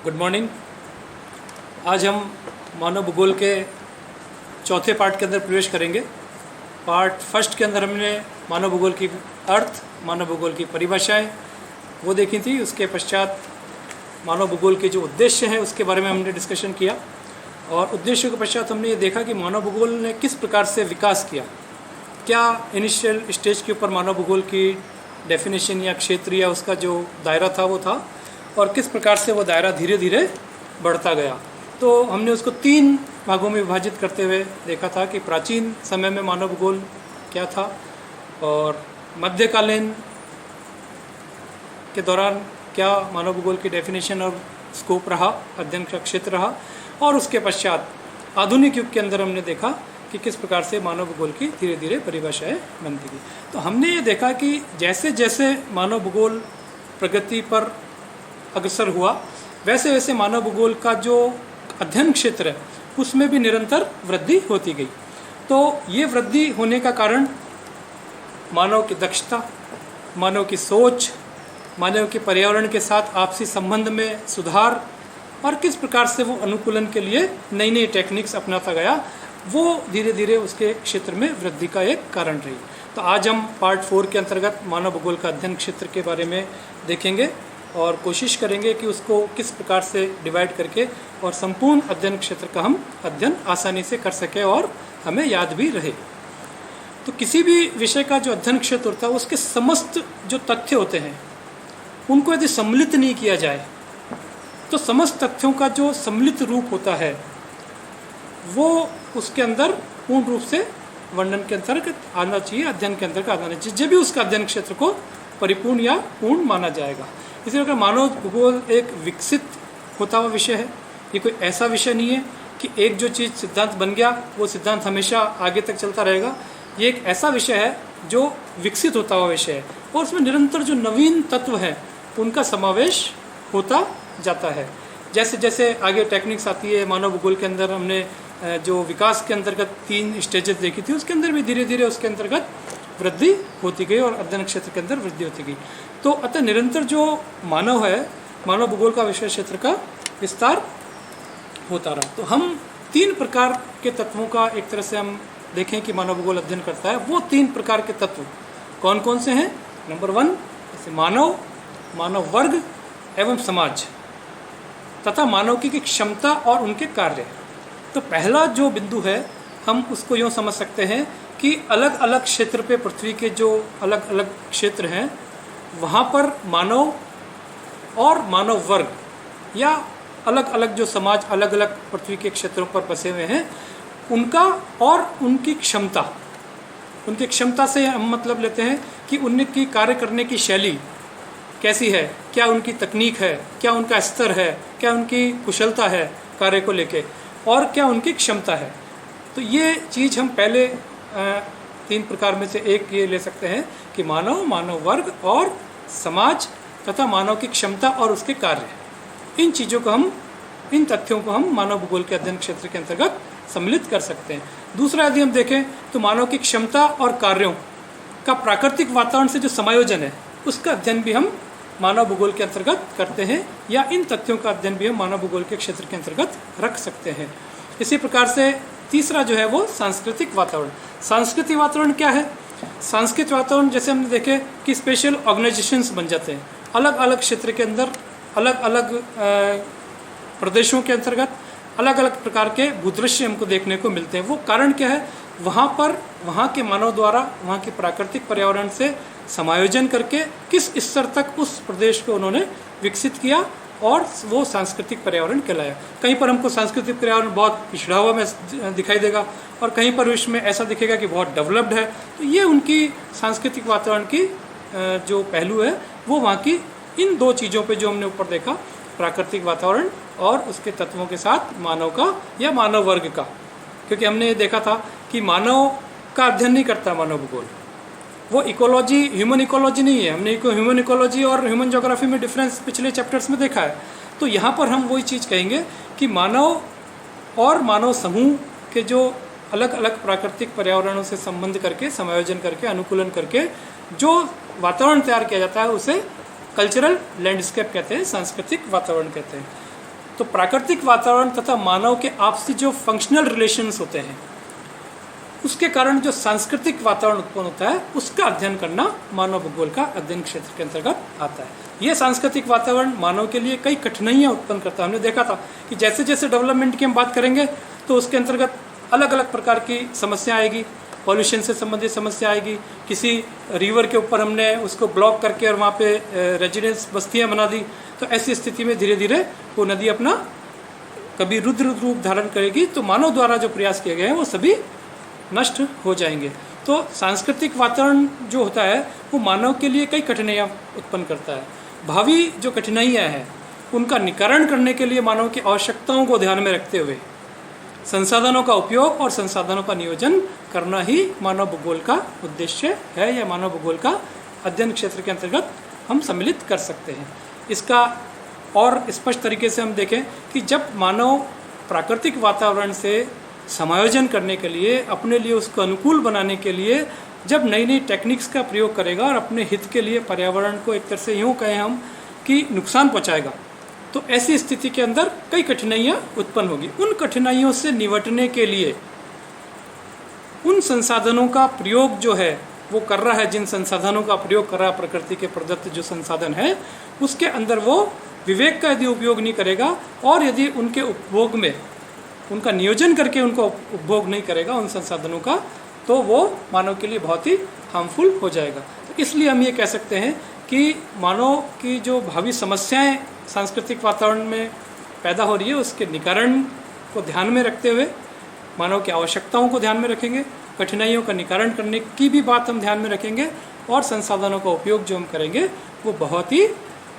Good morning. आज हम मानव भूगोल के चौथे पार्ट के अंदर प्रवेश करेंगे। पार्ट फर्स्ट के अंदर हमने मानव भूगोल की अर्थ, मानव भूगोल की परिभाषाएं वो देखी थी। उसके पश्चात मानव भूगोल के जो उद्देश्य हैं उसके बारे में हमने डिस्कशन किया, और उद्देश्यों के पश्चात हमने ये देखा कि मानव भूगोल ने किस प्रकार से विकास किया। क्या इनिशियल स्टेज के ऊपर मानव भूगोल की डेफिनेशन या क्षेत्र या उसका जो दायरा था वो था, और किस प्रकार से वो दायरा धीरे धीरे बढ़ता गया। तो हमने उसको 3 भागों में विभाजित करते हुए देखा था कि प्राचीन समय में मानव भूगोल क्या था, और मध्यकालीन के दौरान क्या मानव भूगोल की डेफिनेशन और स्कोप रहा, अध्ययन का क्षेत्र रहा, और उसके पश्चात आधुनिक युग के अंदर हमने देखा कि किस प्रकार से मानव भूगोल की धीरे धीरे परिभाषाएं बनती गई। तो हमने ये देखा कि जैसे जैसे मानव भूगोल प्रगति पर अग्रसर हुआ, वैसे वैसे मानव भूगोल का जो अध्ययन क्षेत्र है उसमें भी निरंतर वृद्धि होती गई। तो ये वृद्धि होने का कारण मानव की दक्षता, मानव की सोच, मानव के पर्यावरण के साथ आपसी संबंध में सुधार, और किस प्रकार से वो अनुकूलन के लिए नई नई टेक्निक्स अपनाता गया, वो धीरे धीरे उसके क्षेत्र में वृद्धि का एक कारण रही। तो आज हम पार्ट 4 के अंतर्गत मानव भूगोल का अध्ययन क्षेत्र के बारे में देखेंगे और कोशिश करेंगे कि उसको किस प्रकार से डिवाइड करके और संपूर्ण अध्ययन क्षेत्र का हम अध्ययन आसानी से कर सकें और हमें याद भी रहे। तो किसी भी विषय का जो अध्ययन क्षेत्र होता है उसके समस्त जो तथ्य होते हैं उनको यदि सम्मिलित नहीं किया जाए तो समस्त तथ्यों का जो सम्मिलित रूप होता है वो उसके अंदर पूर्ण रूप से वर्णन के अंतर्गत आना चाहिए, अध्ययन के अंतर्गत आना चाहिए, जब भी उसका अध्ययन क्षेत्र को परिपूर्ण या पूर्ण माना जाएगा। इसलिए अगर मानव भूगोल एक विकसित होता हुआ विषय है, ये कोई ऐसा विषय नहीं है कि एक जो चीज़ सिद्धांत बन गया वो सिद्धांत हमेशा आगे तक चलता रहेगा। ये एक ऐसा विषय है जो विकसित होता हुआ विषय है, और उसमें निरंतर जो नवीन तत्व हैं उनका समावेश होता जाता है। जैसे जैसे आगे टेक्निक्स आती है मानव भूगोल के अंदर, हमने जो विकास के अंतर्गत 3 स्टेजेस देखी थी, उसके अंदर भी धीरे धीरे उसके अंतर्गत वृद्धि होती गई और अध्ययन क्षेत्र के अंदर वृद्धि होती गई। तो अतः निरंतर जो मानव है, मानव भूगोल का विषय क्षेत्र का विस्तार होता रहा। तो हम 3 प्रकार के तत्वों का एक तरह से हम देखें कि मानव भूगोल अध्ययन करता है। वो 3 प्रकार के तत्व कौन कौन से हैं? नंबर 1 जैसे मानव, मानव वर्ग एवं समाज, तथा मानव की क्षमता और उनके कार्य। तो पहला जो बिंदु है हम उसको यूँ समझ सकते हैं कि अलग अलग क्षेत्र पे, पृथ्वी के जो अलग अलग क्षेत्र हैं वहाँ पर मानव और मानव वर्ग या अलग अलग जो समाज अलग अलग पृथ्वी के क्षेत्रों पर बसे हुए हैं उनका और उनकी क्षमता, उनकी क्षमता से हम मतलब लेते हैं कि उनकी कार्य करने की शैली कैसी है, क्या उनकी तकनीक है, क्या उनका स्तर है, क्या उनकी कुशलता है कार्य को लेके, और क्या उनकी क्षमता है। तो ये चीज़ हम पहले 3 प्रकार में से एक ये ले सकते हैं कि मानव, मानव वर्ग और समाज तथा मानव की क्षमता और उसके कार्य। इन चीज़ों को हम, इन तथ्यों को हम मानव भूगोल के अध्ययन क्षेत्र के अंतर्गत सम्मिलित कर सकते हैं। दूसरा यदि हम देखें तो मानव की क्षमता और कार्यों का प्राकृतिक वातावरण से जो समायोजन है उसका अध्ययन भी हम मानव भूगोल के अंतर्गत करते हैं, या इन तथ्यों का अध्ययन भी हम मानव भूगोल के क्षेत्र के अंतर्गत रख सकते हैं। इसी प्रकार से तीसरा जो है वो सांस्कृतिक वातावरण। सांस्कृतिक वातावरण क्या है? सांस्कृतिक वातावरण जैसे हमने देखे कि स्पेशल ऑर्गेनाइजेशंस बन जाते हैं अलग अलग क्षेत्र के अंदर, अलग अलग प्रदेशों के अंतर्गत अलग अलग प्रकार के भूदृश्य हमको देखने को मिलते हैं। वो कारण क्या है? वहाँ पर वहाँ के मानव द्वारा वहाँ के प्राकृतिक पर्यावरण से समायोजन करके किस स्तर तक उस प्रदेश को उन्होंने विकसित किया, और वो सांस्कृतिक पर्यावरण कहलाया। कहीं पर हमको सांस्कृतिक पर्यावरण बहुत पिछड़ा हुआ में दिखाई देगा, और कहीं पर विश्व में ऐसा दिखेगा कि बहुत डेवलप्ड है। तो ये उनकी सांस्कृतिक वातावरण की जो पहलू है वो वहाँ की इन 2 चीज़ों पे जो हमने ऊपर देखा, प्राकृतिक वातावरण और उसके तत्वों के साथ मानव का या मानव वर्ग का। क्योंकि हमने ये देखा था कि मानव का अध्ययन नहीं करता मानव भूगोल, वो इकोलॉजी, ह्यूमन इकोलॉजी नहीं है। हमने ह्यूमन इकोलॉजी और ह्यूमन ज्योग्राफी में डिफरेंस पिछले चैप्टर्स में देखा है। तो यहाँ पर हम वही चीज़ कहेंगे कि मानव और मानव समूह के जो अलग अलग प्राकृतिक पर्यावरणों से संबंध करके, समायोजन करके, अनुकूलन करके जो वातावरण तैयार किया जाता है उसे कल्चरल लैंडस्केप कहते हैं, सांस्कृतिक वातावरण कहते हैं। तो प्राकृतिक वातावरण तथा मानव के आपसी जो फंक्शनल रिलेशंस होते हैं उसके कारण जो सांस्कृतिक वातावरण उत्पन्न होता है उसका अध्ययन करना मानव भूगोल का अध्ययन क्षेत्र के अंतर्गत आता है। यह सांस्कृतिक वातावरण मानव के लिए कई कठिनाइयाँ उत्पन्न करता है। हमने देखा था कि जैसे जैसे डेवलपमेंट की हम बात करेंगे तो उसके अंतर्गत अलग अलग प्रकार की समस्या आएगी, पॉल्यूशन से संबंधित समस्या आएगी। किसी रिवर के ऊपर हमने उसको ब्लॉक करके और वहाँ पे रेजिडेंस बस्तियाँ बना दी, तो ऐसी स्थिति में धीरे धीरे वो नदी अपना कभी रुद्र रूप धारण करेगी, तो मानव द्वारा जो प्रयास किए गए हैं वो सभी नष्ट हो जाएंगे। तो सांस्कृतिक वातावरण जो होता है वो मानव के लिए कई कठिनाइयाँ उत्पन्न करता है। भावी जो कठिनाइयाँ हैं उनका निवारण करने के लिए मानव की आवश्यकताओं को ध्यान में रखते हुए संसाधनों का उपयोग और संसाधनों का नियोजन करना ही मानव भूगोल का उद्देश्य है, या मानव भूगोल का अध्ययन क्षेत्र के अंतर्गत हम सम्मिलित कर सकते हैं। इसका और स्पष्ट तरीके से हम देखें कि जब मानव प्राकृतिक वातावरण से समायोजन करने के लिए, अपने लिए उसको अनुकूल बनाने के लिए जब नई नई टेक्निक्स का प्रयोग करेगा और अपने हित के लिए पर्यावरण को एक तरह से यूँ कहें हम कि नुकसान पहुँचाएगा, तो ऐसी स्थिति के अंदर कई कठिनाइयाँ उत्पन्न होगी। उन कठिनाइयों से निपटने के लिए उन संसाधनों का प्रयोग जो है वो कर रहा है, जिन संसाधनों का प्रयोग कर रहा है प्रकृति के प्रदत्त जो संसाधन है उसके अंदर वो विवेक का यदि उपयोग नहीं करेगा और यदि उनके उपभोग में उनका नियोजन करके उनको उपभोग नहीं करेगा उन संसाधनों का, तो वो मानव के लिए बहुत ही हार्मफुल हो जाएगा। तो इसलिए हम ये कह सकते हैं कि मानव की जो भावी समस्याएं सांस्कृतिक वातावरण में पैदा हो रही है उसके निवारण को ध्यान में रखते हुए मानव की आवश्यकताओं को ध्यान में रखेंगे, कठिनाइयों का निवारण करने की भी बात हम ध्यान में रखेंगे और संसाधनों का उपयोग जो हम करेंगे वो बहुत ही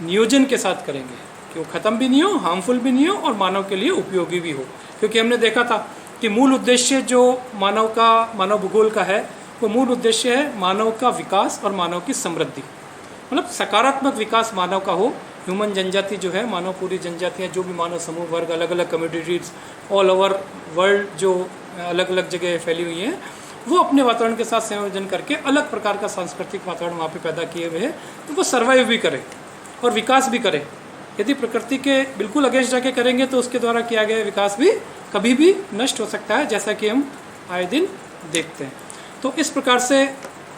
नियोजन के साथ करेंगे कि वो ख़त्म भी नहीं हो, हार्मफुल भी नहीं हो और मानव के लिए उपयोगी भी हो। क्योंकि हमने देखा था कि मूल उद्देश्य जो मानव भूगोल का है वो मूल उद्देश्य है मानव का विकास और मानव की समृद्धि, मतलब सकारात्मक विकास मानव का हो। ह्यूमन जनजाति जो है, मानव पूरी जनजातियाँ, जो भी मानव समूह वर्ग, अलग अलग कम्युनिटीज़ ऑल ओवर वर्ल्ड जो अलग अलग जगह फैली हुई हैं, वो अपने वातावरण के साथ संयोजन करके अलग प्रकार का सांस्कृतिक वातावरण वहाँ पे पैदा किए हुए हैं, तो वो सर्वाइव भी करे और विकास भी करे। यदि प्रकृति के बिल्कुल अगेंस्ट जाके करेंगे तो उसके द्वारा किया गया विकास भी कभी भी नष्ट हो सकता है, जैसा कि हम आए दिन देखते हैं। तो इस प्रकार से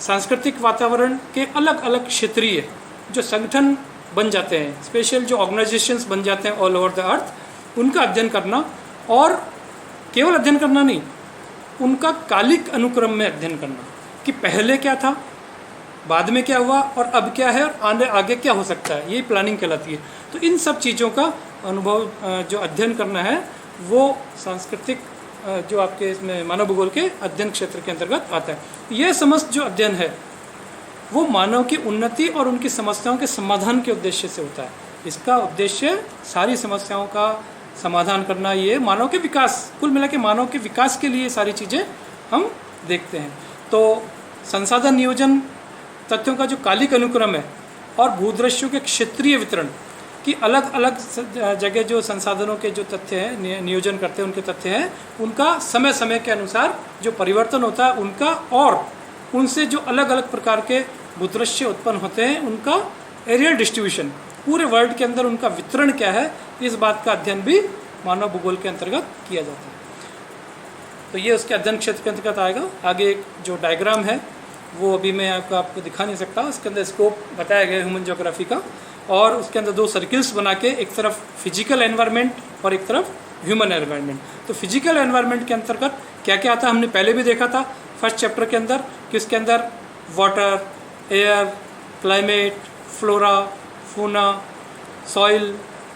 सांस्कृतिक वातावरण के अलग अलग क्षेत्रीय जो संगठन बन जाते हैं, स्पेशल जो ऑर्गेनाइजेशंस बन जाते हैं ऑल ओवर द अर्थ, उनका अध्ययन करना, और केवल अध्ययन करना नहीं, उनका कालिक अनुक्रम में अध्ययन करना कि पहले क्या था, बाद में क्या हुआ और अब क्या है और आगे क्या हो सकता है, यही प्लानिंग कहलाती है। तो इन सब चीज़ों का अनुभव जो अध्ययन करना है वो सांस्कृतिक जो आपके इसमें मानव भूगोल के अध्ययन क्षेत्र के अंतर्गत आता है। यह समस्त जो अध्ययन है वो मानव की उन्नति और उनकी समस्याओं के समाधान के उद्देश्य से होता है। इसका उद्देश्य सारी समस्याओं का समाधान करना, ये मानव के विकास, कुल मिला के मानव के विकास के लिए सारी चीज़ें हम देखते हैं। तो संसाधन नियोजन तथ्यों का जो कालिक अनुक्रम है और भूदृश्यों के क्षेत्रीय वितरण की अलग अलग जगह जो संसाधनों के जो तथ्य हैं नियोजन करते हैं, उनके तथ्य हैं, उनका समय समय के अनुसार जो परिवर्तन होता है उनका, और उनसे जो अलग अलग प्रकार के भूदृश्य उत्पन्न होते हैं उनका एरियल डिस्ट्रीब्यूशन, पूरे वर्ल्ड के अंदर उनका वितरण क्या है, इस बात का अध्ययन भी मानव भूगोल के अंतर्गत किया जाता है। तो ये उसके अध्ययन क्षेत्र के अंतर्गत आएगा। आगे एक जो डायग्राम है वो अभी मैं आपको दिखा नहीं सकता, उसके अंदर स्कोप बताया गया ह्यूमन ज्योग्राफी का, और उसके अंदर दो सर्किल्स बना के एक तरफ फिजिकल एनवायरनमेंट और एक तरफ ह्यूमन एनवायरनमेंट। तो फिजिकल एनवायरनमेंट के अंतर्गत क्या क्या आता है हमने पहले भी देखा था फर्स्ट चैप्टर के अंदर कि उसके अंदर water, air, climate, flora, fauna, soil,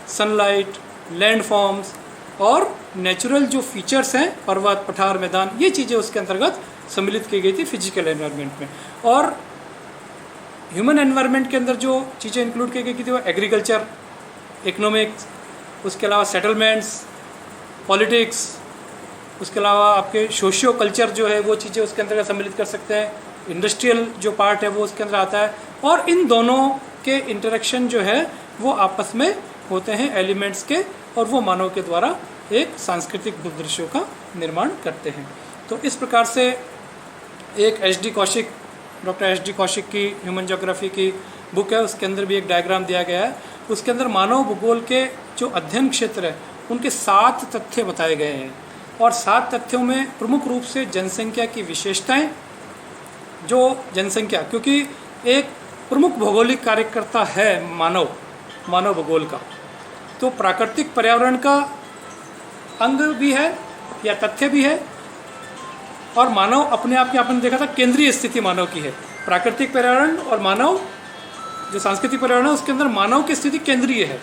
sunlight, land forms और नेचुरल जो फीचर्स हैं, पर्वत, पठार, मैदान, ये चीज़ें उसके अंतर्गत सम्मिलित की गई थी फिजिकल एनवायरनमेंट में। और ह्यूमन एनवायरनमेंट के अंदर जो चीज़ें इंक्लूड की गई थी वो एग्रीकल्चर, इकोनॉमिक्स, उसके अलावा सेटलमेंट्स, पॉलिटिक्स, उसके अलावा आपके सोशियो कल्चर जो है वो चीज़ें उसके अंतर्गत सम्मिलित कर सकते हैं, इंडस्ट्रियल जो पार्ट है वो उसके अंदर आता है, और इन दोनों के इंटरेक्शन जो है वो आपस में होते हैं एलिमेंट्स के, और वो मानव के द्वारा एक सांस्कृतिक भूदृश्यों का निर्माण करते हैं। तो इस प्रकार से एक डॉक्टर एच डी कौशिक की ह्यूमन ज्योग्राफी की बुक है, उसके अंदर भी एक डायग्राम दिया गया है। उसके अंदर मानव भूगोल के जो अध्ययन क्षेत्र है उनके 7 तथ्य बताए गए हैं और 7 तथ्यों में प्रमुख रूप से जनसंख्या की विशेषताएं, जो जनसंख्या क्योंकि एक प्रमुख भौगोलिक कार्यकर्ता है मानव भूगोल का, तो प्राकृतिक पर्यावरण का अंग भी है या तथ्य भी है और मानव अपने आप में आपने देखा था केंद्रीय स्थिति मानव की है। प्राकृतिक पर्यावरण और मानव जो सांस्कृतिक पर्यावरण है उसके अंदर मानव की स्थिति केंद्रीय है,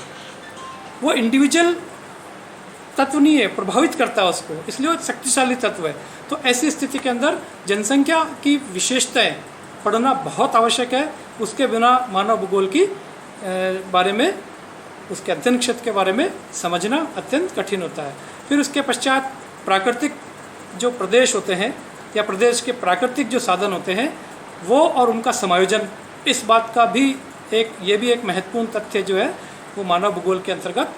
वो इंडिविजुअल तत्व नहीं है, प्रभावित करता है उसको, इसलिए वो शक्तिशाली तत्व है। तो ऐसी स्थिति के अंदर जनसंख्या की विशेषताएं पढ़ना बहुत आवश्यक है, उसके बिना मानव भूगोल की बारे में, उसके अध्ययन क्षेत्र के बारे में समझना अत्यंत कठिन होता है। फिर उसके पश्चात प्राकृतिक जो प्रदेश होते हैं या प्रदेश के प्राकृतिक जो साधन होते हैं वो और उनका समायोजन, इस बात का भी ये भी एक महत्वपूर्ण तथ्य जो है वो मानव भूगोल के अंतर्गत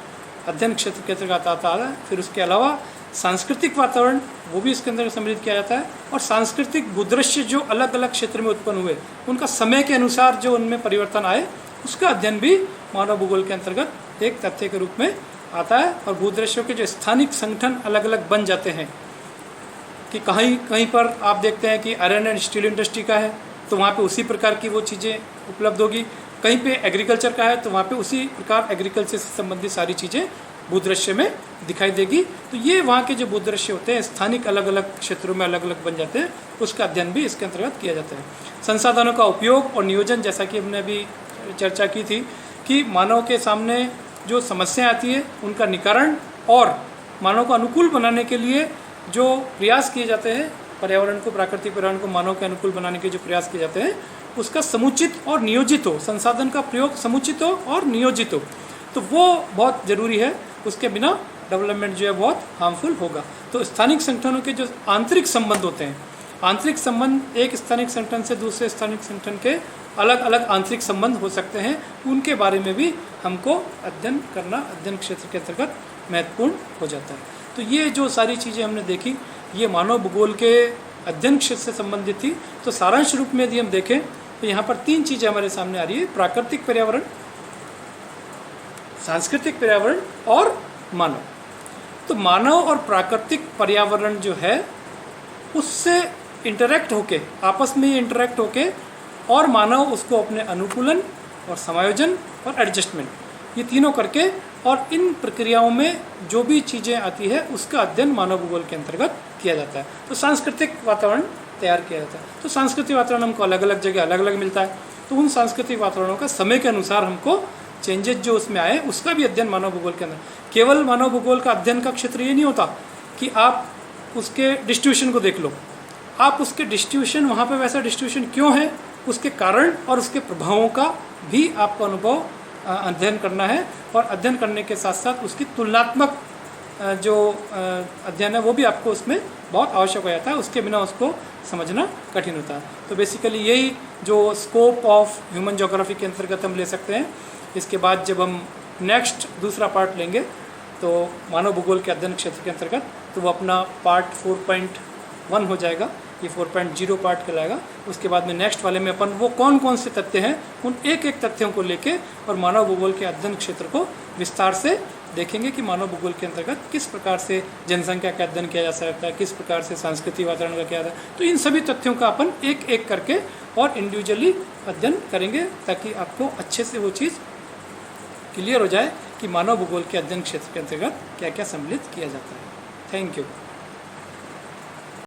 अध्ययन क्षेत्र के अंतर्गत आता है। फिर उसके अलावा सांस्कृतिक वातावरण वो भी इसके अंदर सम्मिलित किया जाता है और सांस्कृतिक भूदृश्य जो अलग अलग क्षेत्र में उत्पन्न हुए उनका समय के अनुसार जो उनमें परिवर्तन आए उसका अध्ययन भी मानव भूगोल के अंतर्गत एक तथ्य के रूप में आता है। और भूदृश्यों के जो स्थानिक संगठन अलग अलग बन जाते हैं कि कहीं पर आप देखते हैं कि आयरन एंड स्टील इंडस्ट्री का है तो वहाँ पे उसी प्रकार की वो चीज़ें उपलब्ध होगी, कहीं पे एग्रीकल्चर का है तो वहाँ पे उसी प्रकार एग्रीकल्चर से संबंधित सारी चीज़ें भूदृश्य में दिखाई देगी। तो ये वहाँ के जो भूदृश्य होते हैं स्थानिक अलग अलग क्षेत्रों में अलग अलग बन जाते हैं, उसका अध्ययन भी इसके अंतर्गत किया जाता है। संसाधनों का उपयोग और नियोजन, जैसा कि हमने अभी चर्चा की थी कि मानव के सामने जो समस्याएं आती है उनका निवारण और मानव को अनुकूल बनाने के लिए जो प्रयास किए जाते हैं, पर्यावरण को, प्राकृतिक पर्यावरण को मानव के अनुकूल बनाने के जो प्रयास किए जाते हैं उसका समुचित और नियोजित हो, संसाधन का प्रयोग समुचित हो और नियोजित हो, तो वो बहुत ज़रूरी है। उसके बिना डेवलपमेंट जो है बहुत हार्मफुल होगा। तो स्थानिक संगठनों के जो आंतरिक संबंध होते हैं, आंतरिक संबंध एक स्थानिक संगठन से दूसरे स्थानिक संगठन के अलग अलग आंतरिक संबंध हो सकते हैं, उनके बारे में भी हमको अध्ययन करना अध्ययन क्षेत्र के अंतर्गत महत्वपूर्ण हो जाता है। तो ये जो सारी चीज़ें हमने देखी ये मानव भूगोल के अध्ययन क्षेत्र से संबंधित थी। तो सारांश रूप में यदि हम देखें तो यहाँ पर 3 चीज़ें हमारे सामने आ रही है, प्राकृतिक पर्यावरण, सांस्कृतिक पर्यावरण और मानव। तो मानव और प्राकृतिक पर्यावरण जो है उससे इंटरेक्ट होके, आपस में इंटरेक्ट होके और मानव उसको अपने अनुकूलन और समायोजन और एडजस्टमेंट ये तीनों करके और इन प्रक्रियाओं में जो भी चीज़ें आती है उसका अध्ययन मानव भूगोल के अंतर्गत किया जाता है। तो सांस्कृतिक वातावरण तैयार किया जाता है। तो सांस्कृतिक वातावरण हमको अलग अलग जगह अलग अलग मिलता है, तो उन सांस्कृतिक वातावरणों का समय के अनुसार हमको चेंजेस जो उसमें आए उसका भी अध्ययन मानव भूगोल के अंदर। केवल मानव भूगोल का अध्ययन का क्षेत्र ये नहीं होता कि आप उसके डिस्ट्रीब्यूशन को देख लो, आप उसके डिस्ट्रीब्यूशन वहाँ पर वैसा डिस्ट्रीब्यूशन क्यों है, उसके कारण और उसके प्रभावों का भी आपको अनुभव अध्ययन करना है। और अध्ययन करने के साथ साथ उसकी तुलनात्मक जो अध्ययन है वो भी आपको उसमें बहुत आवश्यक हो जाता है, उसके बिना उसको समझना कठिन होता है। तो बेसिकली यही जो स्कोप ऑफ ह्यूमन ज्योग्राफी के अंतर्गत हम ले सकते हैं। इसके बाद जब हम नेक्स्ट दूसरा पार्ट लेंगे तो मानव भूगोल के अध्ययन क्षेत्र के अंतर्गत, तो वो अपना पार्ट 4.1 हो जाएगा, ये 4.0 पार्ट कहलाएगा। उसके बाद में नेक्स्ट वाले में अपन वो कौन कौन से तथ्य हैं उन एक एक तथ्यों को लेके और मानव भूगोल के अध्ययन क्षेत्र को विस्तार से देखेंगे कि मानव भूगोल के अंतर्गत किस प्रकार से जनसंख्या का अध्ययन किया जा सकता है, किस प्रकार से सांस्कृतिक वातावरण का किया जाता है। तो इन सभी तथ्यों का अपन एक एक करके और इंडिविजुअली अध्ययन करेंगे ताकि आपको अच्छे से वो चीज़ क्लियर हो जाए कि मानव भूगोल के अध्ययन क्षेत्र के अंतर्गत क्या क्या सम्मिलित किया जाता है। Thank you.